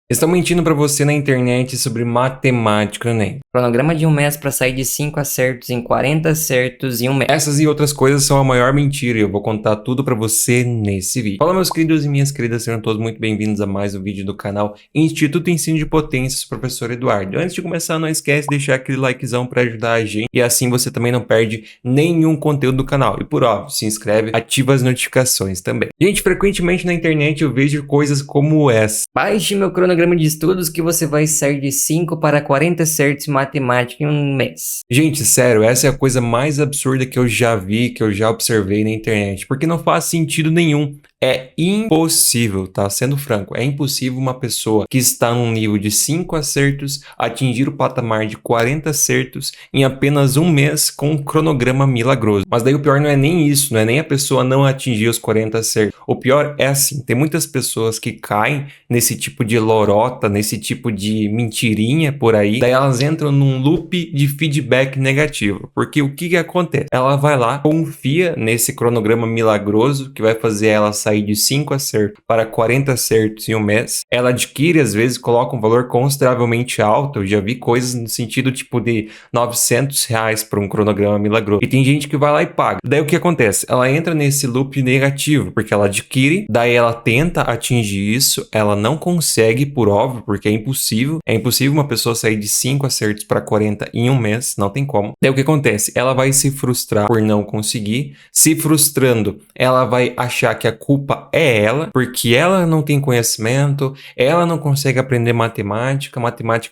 Estão mentindo pra você na internet sobre matemática no Enem. Cronograma de um mês para sair de 5 acertos em 40 acertos em um mês. Essas e outras coisas são a maior mentira e eu vou contar tudo pra você nesse vídeo. Fala, meus queridos e minhas queridas, sejam todos muito bem-vindos a mais um vídeo do canal Instituto Ensino de Potências, professor Eduardo. Antes de começar, não esquece de deixar aquele likezão pra ajudar a gente e assim você também não perde nenhum conteúdo do canal. E por óbvio, se inscreve, ativa as notificações também. Gente, frequentemente na internet eu vejo coisas como essa. Baixe meu cronograma de estudos que você vai sair de 5 para 40 acertos em matemática em um mês. Gente, sério, essa é a coisa mais absurda que eu já vi, que eu já observei na internet, porque não faz sentido nenhum. É impossível, tá? Sendo franco, é impossível uma pessoa que está num nível de 5 acertos atingir o patamar de 40 acertos em apenas um mês com um cronograma milagroso. Mas daí o pior não é nem isso, não é nem a pessoa não atingir os 40 acertos. O pior é assim, tem muitas pessoas que caem nesse tipo de lorota, nesse tipo de mentirinha por aí, daí elas entram num loop de feedback negativo. Porque o que acontece? Ela vai lá, confia nesse cronograma milagroso que vai fazer ela sair de 5 acertos para 40 acertos em um mês. Ela adquire, às vezes, coloca um valor consideravelmente alto. Eu já vi coisas no sentido tipo de R$ 900 para um cronograma milagroso. E tem gente que vai lá e paga. Daí o que acontece? Ela entra nesse loop negativo, porque ela adquire, daí ela tenta atingir isso, ela não consegue, por óbvio, porque é impossível. É impossível uma pessoa sair de 5 acertos para 40 em um mês, não tem como. Daí o que acontece? Ela vai se frustrar por não conseguir. Se frustrando, ela vai achar que a culpa é ela, porque ela não tem conhecimento, ela não consegue aprender matemática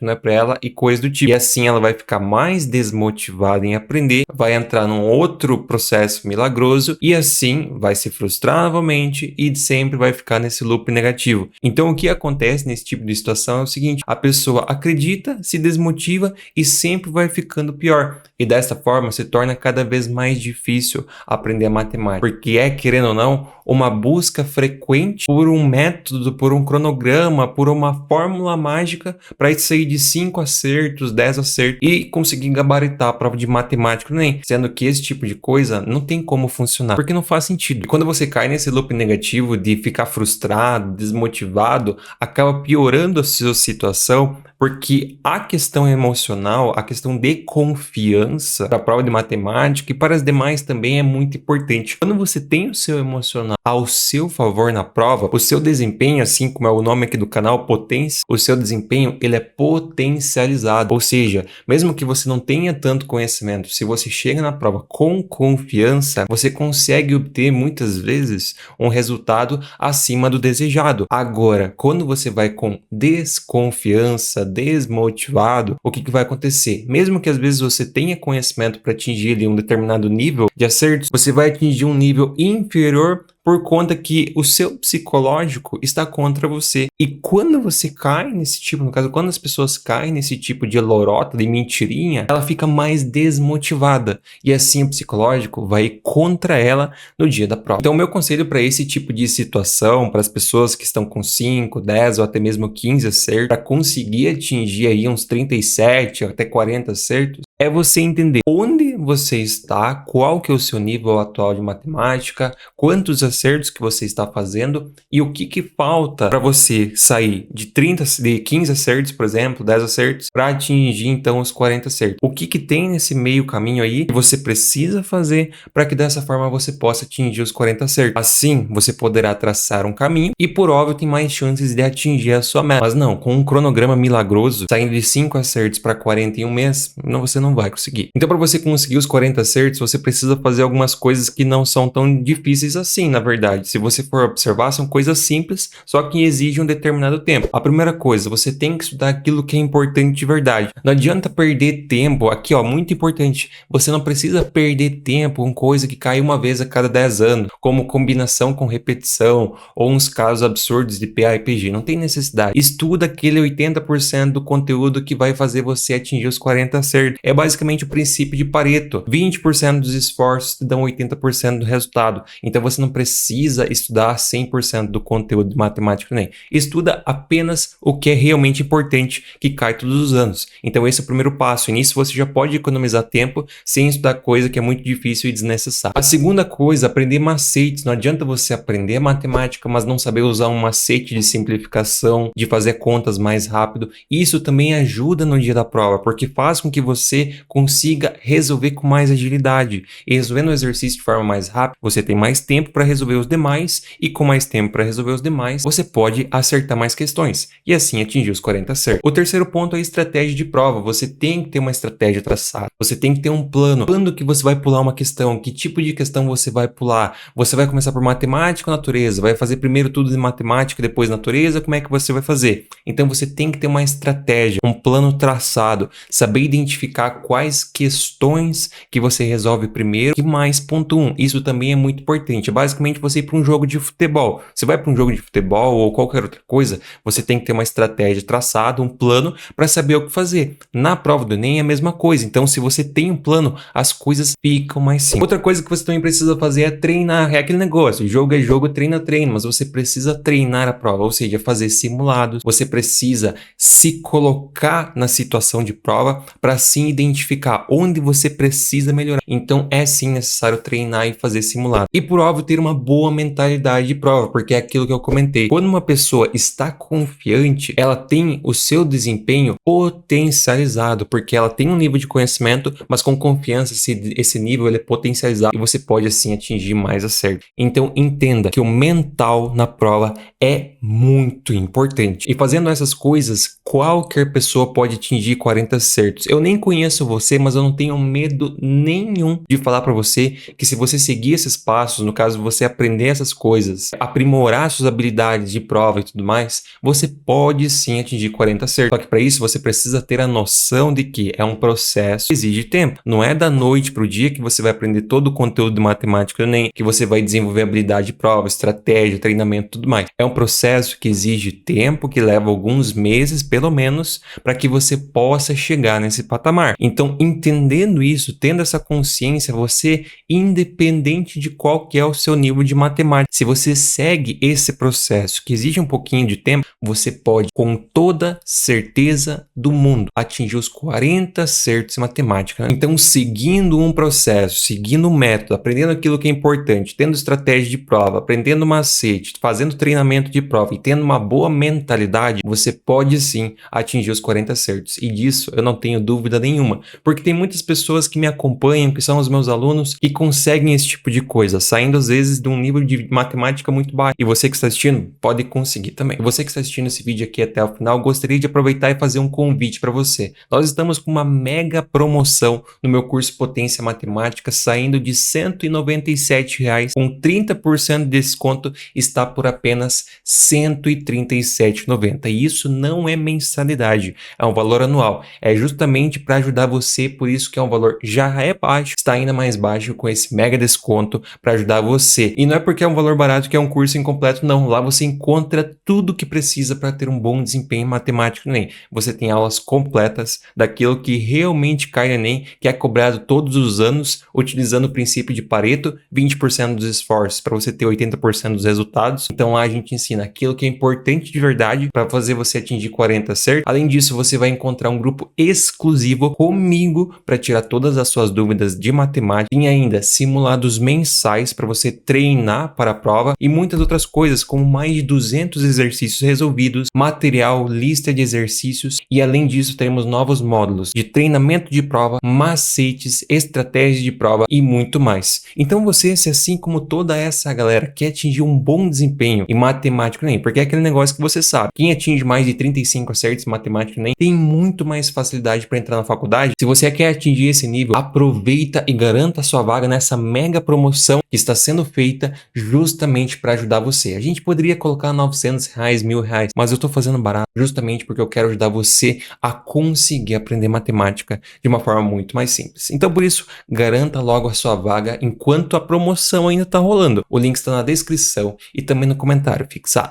não é para ela e coisa do tipo. E assim ela vai ficar mais desmotivada em aprender, vai entrar num outro processo milagroso e assim vai se frustrar novamente e sempre vai ficar nesse loop negativo. Então o que acontece nesse tipo de situação é o seguinte: a pessoa acredita, se desmotiva e sempre vai ficando pior. E dessa forma se torna cada vez mais difícil aprender matemática, porque querendo ou não, uma busca frequente por um método, por um cronograma, por uma fórmula mágica para sair de 5 acertos, 10 acertos e conseguir gabaritar a prova de matemática no Enem, sendo que esse tipo de coisa não tem como funcionar, porque não faz sentido. E quando você cai nesse loop negativo de ficar frustrado, desmotivado, acaba piorando a sua situação, porque a questão emocional, a questão de confiança para a prova de matemática e para as demais também é muito importante. Quando você tem o seu emocional ao seu favor na prova, o seu desempenho, assim como é o nome aqui do canal, potência, o seu desempenho, ele é potencializado. Ou seja, mesmo que você não tenha tanto conhecimento, se você chega na prova com confiança, você consegue obter muitas vezes um resultado acima do desejado. Agora, quando você vai com desconfiança, desmotivado, o que vai acontecer? Mesmo que às vezes você tenha conhecimento para atingir ali um determinado nível de acertos, você vai atingir um nível inferior por conta que o seu psicológico está contra você. E quando você cai nesse tipo, no caso, quando as pessoas caem nesse tipo de lorota, de mentirinha, ela fica mais desmotivada. E assim o psicológico vai contra ela no dia da prova. Então o meu conselho para esse tipo de situação, para as pessoas que estão com 5, 10 ou até mesmo 15 acertos, para conseguir atingir aí uns 37 ou até 40 acertos, é você entender onde você está, qual que é o seu nível atual de matemática, quantos acertos que você está fazendo e o que falta para você sair de 15 acertos, por exemplo, 10 acertos, para atingir então os 40 acertos. O que tem nesse meio caminho aí que você precisa fazer para que dessa forma você possa atingir os 40 acertos. Assim, você poderá traçar um caminho e por óbvio tem mais chances de atingir a sua meta. Mas não, com um cronograma milagroso, saindo de 5 acertos para 40 em um mês, você não vai conseguir. Então, para você conseguir os 40 acertos, você precisa fazer algumas coisas que não são tão difíceis assim, na verdade. Se você for observar, são coisas simples, só que exigem um determinado tempo. A primeira coisa, você tem que estudar aquilo que é importante de verdade. Não adianta perder tempo, aqui ó, muito importante, você não precisa perder tempo com coisa que cai uma vez a cada 10 anos, como combinação com repetição, ou uns casos absurdos de PA e PG, não tem necessidade. Estuda aquele 80% do conteúdo que vai fazer você atingir os 40 acertos. É basicamente o princípio de Pareto. 20% dos esforços te dão 80% do resultado. Então você não precisa estudar 100% do conteúdo de matemática do Enem. Estuda apenas o que é realmente importante, que cai todos os anos. Então esse é o primeiro passo. E nisso você já pode economizar tempo sem estudar coisa que é muito difícil e desnecessária. A segunda coisa, aprender macetes. Não adianta você aprender matemática, mas não saber usar um macete de simplificação, de fazer contas mais rápido. Isso também ajuda no dia da prova, porque faz com que você consiga resolver com mais agilidade. E resolvendo o exercício de forma mais rápida, você tem mais tempo para resolver os demais, e com mais tempo para resolver os demais, você pode acertar mais questões e assim atingir os 40 certos. O terceiro ponto é a estratégia de prova. Você tem que ter uma estratégia traçada. Você tem que ter um plano. Quando que você vai pular uma questão? Que tipo de questão você vai pular? Você vai começar por matemática ou natureza? Vai fazer primeiro tudo de matemática, depois natureza? Como é que você vai fazer? Então você tem que ter uma estratégia, um plano traçado, saber identificar quais questões que você resolve primeiro e mais ponto 1. Isso também é muito importante. Basicamente você ir para um jogo de futebol. Você vai para um jogo de futebol ou qualquer outra coisa, você tem que ter uma estratégia traçada, um plano para saber o que fazer. Na prova do Enem é a mesma coisa. Então se você tem um plano, as coisas ficam mais simples. Outra coisa que você também precisa fazer é treinar. É aquele negócio, jogo é jogo, treino é treino, mas você precisa treinar a prova, ou seja, fazer simulados. Você precisa se colocar na situação de prova para assim identificar onde você precisa melhorar. Então é sim necessário treinar e fazer simulado. E por óbvio ter uma boa mentalidade de prova, porque é aquilo que eu comentei. Quando uma pessoa está confiante, ela tem o seu desempenho potencializado, porque ela tem um nível de conhecimento, mas com confiança esse nível ele é potencializado e você pode assim atingir mais acerto. Então entenda que o mental na prova é muito importante. E fazendo essas coisas, qualquer pessoa pode atingir 40 acertos. Eu nem conheço você, mas eu não tenho medo nenhum de falar para você que se você seguir esses passos, no caso você aprender essas coisas, aprimorar suas habilidades de prova e tudo mais, você pode sim atingir 40 acertos. Só que para isso você precisa ter a noção de que é um processo que exige tempo. Não é da noite para o dia que você vai aprender todo o conteúdo de matemática, nem que você vai desenvolver habilidade de prova, estratégia, treinamento e tudo mais. É um processo que exige tempo, que leva alguns meses, pelo menos, para que você possa chegar nesse patamar. Então, entendendo isso, tendo essa consciência, você, independente de qual que é o seu nível de matemática, se você segue esse processo que exige um pouquinho de tempo, você pode, com toda certeza do mundo, atingir os 40 acertos em matemática. Então, seguindo um processo, seguindo um método, aprendendo aquilo que é importante, tendo estratégia de prova, aprendendo macete, fazendo treinamento de prova e tendo uma boa mentalidade, você pode sim atingir os 40 acertos. E disso eu não tenho dúvida nenhuma, porque tem muitas pessoas que me acompanham, que são os meus alunos, que conseguem esse tipo de coisa, saindo às vezes de um nível de matemática muito baixo. E você que está assistindo, pode conseguir também. E você que está assistindo esse vídeo aqui até o final, gostaria de aproveitar e fazer um convite para você. Nós estamos com uma mega promoção no meu curso Potência Matemática, saindo de R$ 197, com 30% de desconto, está por apenas R$ 137,90. E isso não é mensalidade, é um valor anual. É justamente para ajudar você, por isso que é um valor já é baixo, está ainda mais baixo com esse mega desconto para ajudar você. E não é porque é um valor barato que é um curso incompleto, não. Lá você encontra tudo que precisa para ter um bom desempenho em matemática no Enem. Você tem aulas completas daquilo que realmente cai no Enem, que é cobrado todos os anos, utilizando o princípio de Pareto, 20% dos esforços para você ter 80% dos resultados. Então lá a gente ensina aquilo que é importante de verdade para fazer você atingir 40 certo. Além disso, você vai encontrar um grupo exclusivo comigo para tirar todas as suas dúvidas de matemática. Tem ainda simulados mensais para você treinar para a prova e muitas outras coisas, como mais de 200 exercícios resolvidos, material, lista de exercícios e além disso teremos novos módulos de treinamento de prova, macetes, estratégias de prova e muito mais. Então você, se assim como toda essa galera quer atingir um bom desempenho em matemática nem, porque é aquele negócio que você sabe, quem atinge mais de 35 acertos em matemática nem tem muito mais facilidade para entrar na faculdade. Se você quer atingir esse nível, aproveita e garanta a sua vaga nessa mega promoção que está sendo feita justamente para ajudar você. A gente poderia colocar R$900, R$1.000, mas eu estou fazendo barato justamente porque eu quero ajudar você a conseguir aprender matemática de uma forma muito mais simples. Então por isso, garanta logo a sua vaga enquanto a promoção ainda está rolando. O link está na descrição e também no comentário fixado.